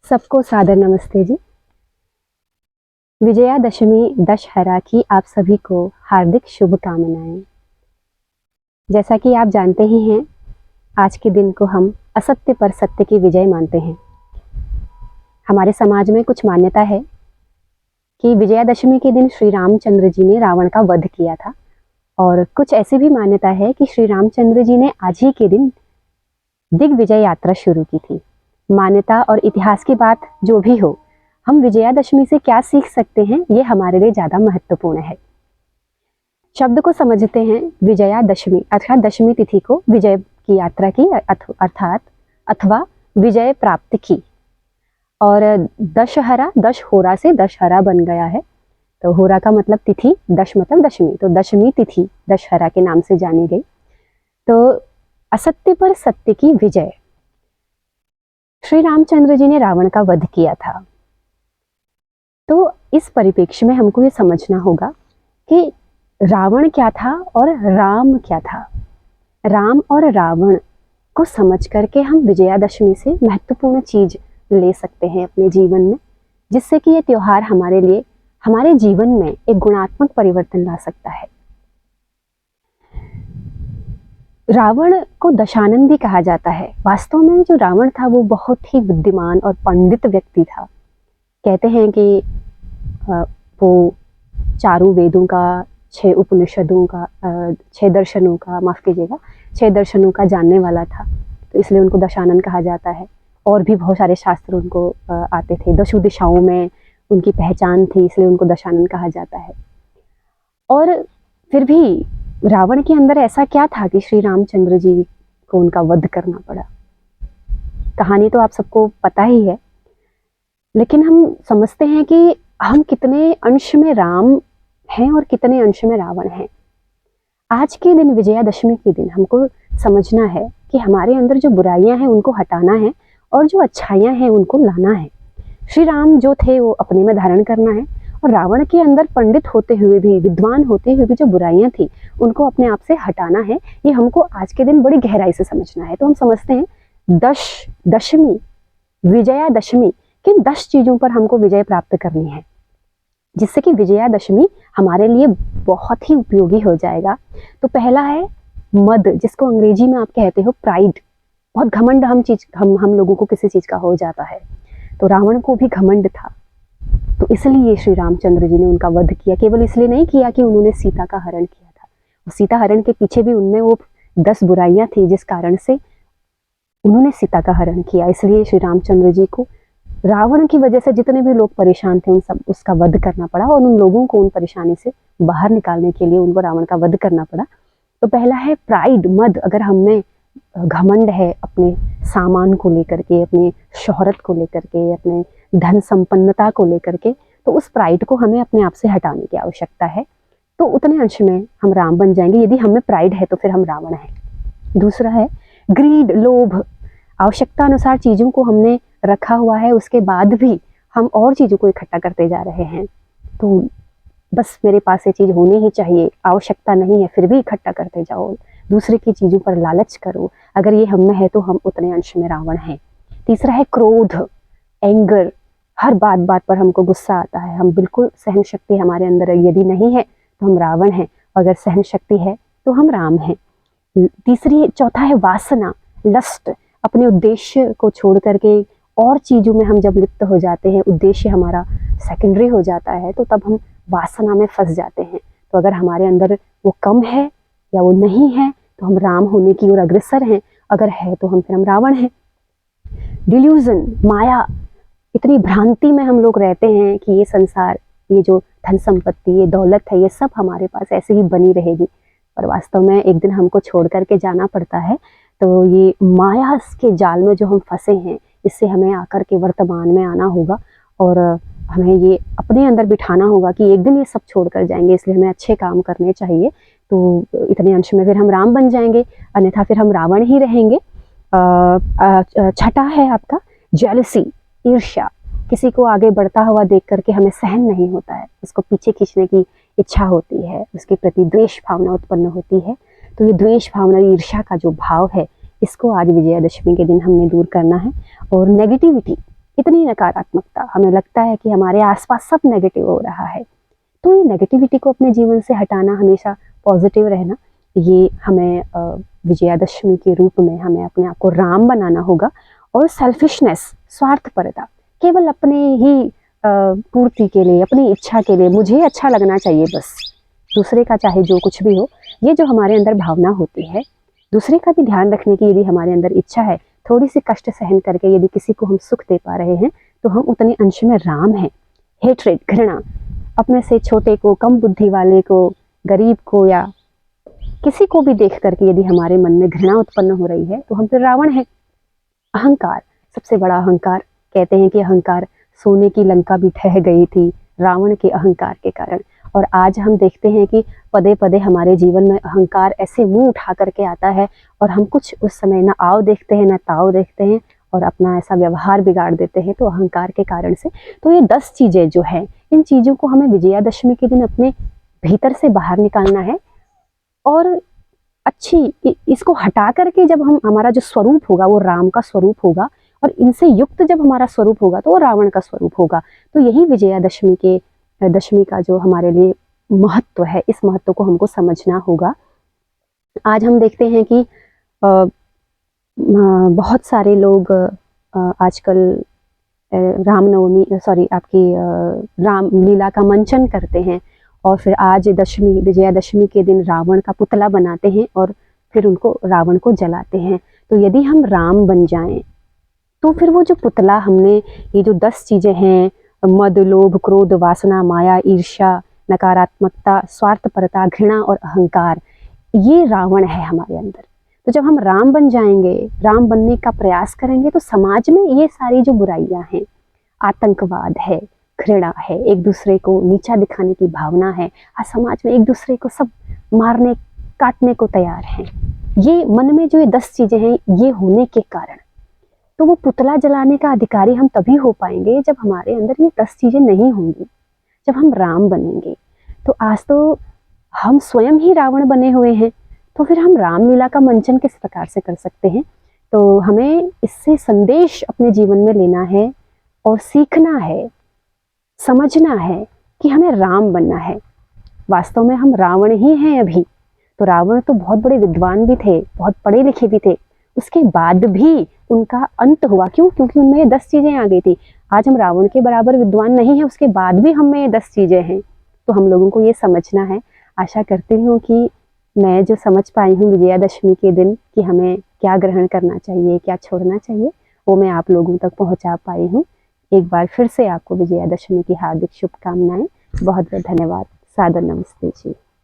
सबको सादर नमस्ते जी। विजयादशमी दशहरा की आप सभी को हार्दिक शुभकामनाएं। जैसा कि आप जानते ही हैं, आज के दिन को हम असत्य पर सत्य की विजय मानते हैं। हमारे समाज में कुछ मान्यता है कि विजयादशमी के दिन श्री रामचंद्र जी ने रावण का वध किया था, और कुछ ऐसी भी मान्यता है कि श्री रामचंद्र जी ने आज ही के दिन दिग्विजय यात्रा शुरू की थी। मान्यता और इतिहास की बात जो भी हो, हम विजयादशमी से क्या सीख सकते हैं, ये हमारे लिए ज्यादा महत्वपूर्ण है। शब्द को समझते हैं। विजयादशमी अर्थात दशमी तिथि को विजय की यात्रा की अर्थात अथवा विजय प्राप्त की, और दशहरा दश होरा से दशहरा बन गया है। तो होरा का मतलब तिथि, दश मतलब दशमी, तो दशमी तिथि दशहरा के नाम से जानी गई। तो असत्य पर सत्य की विजय। श्री रामचंद्र जी ने रावण का वध किया था। तो इस परिप्रेक्ष्य में हमको ये समझना होगा कि रावण क्या था और राम क्या था। राम और रावण को समझ करके हम विजयादशमी से महत्वपूर्ण चीज ले सकते हैं अपने जीवन में, जिससे कि ये त्योहार हमारे लिए हमारे जीवन में एक गुणात्मक परिवर्तन ला सकता है। रावण को दशानन भी कहा जाता है। वास्तव में जो रावण था वो बहुत ही बुद्धिमान और पंडित व्यक्ति था। कहते हैं कि वो चारों वेदों का, 6 उपनिषदों का, 6 दर्शनों का, माफ कीजिएगा, 6 दर्शनों का जानने वाला था, तो इसलिए उनको दशानन कहा जाता है। और भी बहुत सारे शास्त्र उनको आते थे। दशों दिशाओं में उनकी पहचान थी, इसलिए उनको दशानन कहा जाता है। और फिर भी रावण के अंदर ऐसा क्या था कि श्री रामचंद्र जी को उनका वध करना पड़ा। कहानी तो आप सबको पता ही है, लेकिन हम समझते हैं कि हम कितने अंश में राम हैं और कितने अंश में रावण हैं। आज के दिन, विजयादशमी के दिन, हमको समझना है कि हमारे अंदर जो बुराइयां हैं उनको हटाना है और जो अच्छाइयां हैं उनको लाना है। श्री राम जो थे वो अपने में धारण करना है, और रावण के अंदर पंडित होते हुए भी, विद्वान होते हुए भी जो बुराइयां थी उनको अपने आप से हटाना है। ये हमको आज के दिन बड़ी गहराई से समझना है। तो हम समझते हैं दशमी, विजयादशमी, किन 10 चीजों पर हमको विजय प्राप्त करनी है, जिससे कि विजयादशमी हमारे लिए बहुत ही उपयोगी हो जाएगा। तो पहला है मद, जिसको अंग्रेजी में आप कहते हो प्राइड। बहुत घमंड हम लोगों को किसी चीज का हो जाता है। तो रावण को भी घमंड था, तो इसलिए श्री रामचंद्र जी ने उनका वध किया। केवल इसलिए नहीं किया कि उन्होंने सीता का हरण किया था। सीता हरण के पीछे भी उनमें वो 10 बुराइयां थी जिस कारण से उन्होंने सीता का हरण किया। इसलिए श्री रामचंद्र जी को रावण की वजह से जितने भी लोग परेशान थे उन सब उसका वध करना पड़ा, और उन लोगों को उन परेशानी से बाहर निकालने के लिए उनको रावण का वध करना पड़ा। तो पहला है प्राइड, मद। अगर हमें घमंड है अपने सामान को लेकर के, अपने शोहरत को लेकर के, अपने धन संपन्नता को लेकर के, तो उस प्राइड को हमें अपने आप से हटाने की आवश्यकता है। तो उतने अंश में हम राम बन जाएंगे। यदि हमें प्राइड है तो फिर हम रावण हैं। दूसरा है ग्रीड, लोभ। आवश्यकता अनुसार चीजों को हमने रखा हुआ है, उसके बाद भी हम और चीजों को इकट्ठा करते जा रहे हैं। तो बस मेरे पास ये चीज होनी ही चाहिए, आवश्यकता नहीं है फिर भी इकट्ठा करते जाओ, दूसरे की चीजों पर लालच करो। अगर ये हम में है तो हम उतने अंश में रावण हैं। तीसरा है क्रोध, एंगर। हर बात बात पर हमको गुस्सा आता है। हम बिल्कुल, सहन शक्ति हमारे अंदर यदि नहीं है तो हम रावण हैं, अगर सहन शक्ति है तो हम राम हैं। चौथा है वासना, लस्ट। अपने उद्देश्य को छोड़ करके और चीजों में हम जब लिप्त हो जाते हैं, उद्देश्य हमारा सेकेंडरी हो जाता है, तो तब हम वासना में फंस जाते हैं। तो अगर हमारे अंदर वो कम है या वो नहीं है तो हम राम होने की ओर अग्रसर हैं, अगर है तो फिर हम रावण हैं। डिल्यूजन, माया। इतनी भ्रांति में हम लोग रहते हैं कि ये संसार, ये जो धन संपत्ति, ये दौलत है, ये सब हमारे पास ऐसे ही बनी रहेगी, पर वास्तव में एक दिन हमको छोड़ करके जाना पड़ता है। तो ये माया के जाल में जो हम फंसे हैं, इससे हमें आकर के वर्तमान में आना होगा, और हमें ये अपने अंदर बिठाना होगा कि एक दिन ये सब छोड़ कर जाएंगे, इसलिए हमें अच्छे काम करने चाहिए। तो इतने अंश में फिर हम राम बन जाएंगे, अन्यथा फिर हम रावण ही रहेंगे। छठा है आपका जेलसी, ईर्ष्या। किसी को आगे बढ़ता हुआ देख करके हमें सहन नहीं होता है, उसको पीछे खींचने की इच्छा होती है, उसके प्रति द्वेष भावना उत्पन्न होती है। तो ये द्वेष भावना, ईर्ष्या का जो भाव है, इसको आज विजयादशमी के दिन हमने दूर करना है। और नेगेटिविटी, इतनी नकारात्मकता, हमें लगता है कि हमारे आसपास सब नेगेटिव हो रहा है। तो ये नेगेटिविटी को अपने जीवन से हटाना, हमेशा पॉजिटिव रहना, ये हमें विजयादशमी के रूप में हमें अपने आप को राम बनाना होगा। और सेल्फिशनेस, स्वार्थपरता, केवल अपने ही पूर्ति के लिए, अपनी इच्छा के लिए, मुझे अच्छा लगना चाहिए बस, दूसरे का चाहे जो कुछ भी हो, ये जो हमारे अंदर भावना होती है, दूसरे का भी ध्यान रखने की यदि हमारे अंदर इच्छा है, थोड़ी सी कष्ट सहन करके यदि किसी को हम सुख दे पा रहे हैं, तो हम उतने अंश में राम हैं। हेट्रेड, घृणा, अपने से छोटे को, कम बुद्धि वाले को, गरीब को या किसी को भी देख करके यदि हमारे मन में घृणा उत्पन्न हो रही है, तो हम फिर रावण हैं। अहंकार, सबसे बड़ा अहंकार, कहते हैं कि अहंकार, सोने की लंका भी ढह गई थी रावण के अहंकार के कारण। और आज हम देखते हैं कि पदे पदे हमारे जीवन में अहंकार ऐसे मुंह उठा करके आता है, और हम कुछ उस समय ना आओ देखते हैं ना ताओ देखते हैं, और अपना ऐसा व्यवहार बिगाड़ देते हैं, तो अहंकार के कारण से। तो ये 10 चीज़ें जो हैं, इन चीज़ों को हमें विजयादशमी के दिन अपने भीतर से बाहर निकालना है। और इसको हटा करके जब हम, हमारा जो स्वरूप होगा वो राम का स्वरूप होगा, और इनसे युक्त जब हमारा स्वरूप होगा तो वो रावण का स्वरूप होगा। तो यही दशमी का जो हमारे लिए महत्व है, इस महत्व को हमको समझना होगा। आज हम देखते हैं कि बहुत सारे लोग आजकल राम लीला का मंचन करते हैं, और फिर आज विजयादशमी के दिन रावण का पुतला बनाते हैं और फिर उनको, रावण को जलाते हैं। तो यदि हम राम बन जाएं, तो फिर वो जो पुतला हमने, ये जो 10 चीज़ें हैं, मद, लोभ, क्रोध, वासना, माया, ईर्ष्या, नकारात्मकता, स्वार्थपरता, घृणा और अहंकार, ये रावण है हमारे अंदर। तो जब हम राम बन जाएंगे, राम बनने का प्रयास करेंगे, तो समाज में ये सारी जो बुराइयां हैं, आतंकवाद है, घृणा है, एक दूसरे को नीचा दिखाने की भावना है, आज समाज में एक दूसरे को सब मारने काटने को तैयार हैं, ये मन में जो ये 10 चीज़ें हैं, ये होने के कारण, तो वो पुतला जलाने का अधिकारी हम तभी हो पाएंगे जब हमारे अंदर ये 10 चीज़ें नहीं होंगी, जब हम राम बनेंगे। तो आज तो हम स्वयं ही रावण बने हुए हैं, तो फिर हम रामलीला का मंचन किस प्रकार से कर सकते हैं। तो हमें इससे संदेश अपने जीवन में लेना है और सीखना है, समझना है कि हमें राम बनना है। वास्तव में हम रावण ही हैं अभी। तो रावण तो बहुत बड़े विद्वान भी थे, बहुत पढ़े लिखे भी थे, उसके बाद भी उनका अंत हुआ। क्यों? क्योंकि उनमें ये 10 चीज़ें आ गई थी। आज हम रावण के बराबर विद्वान नहीं हैं, उसके बाद भी हम में ये 10 चीज़ें हैं। तो हम लोगों को ये समझना है। आशा करती हूँ कि मैं जो समझ पाई हूँ विजयादशमी के दिन कि हमें क्या ग्रहण करना चाहिए, क्या छोड़ना चाहिए, वो मैं आप लोगों तक पहुँचा पाई हूँ। एक बार फिर से आपको विजयादशमी की हार्दिक शुभकामनाएं। बहुत बहुत धन्यवाद। सादर नमस्ते जी।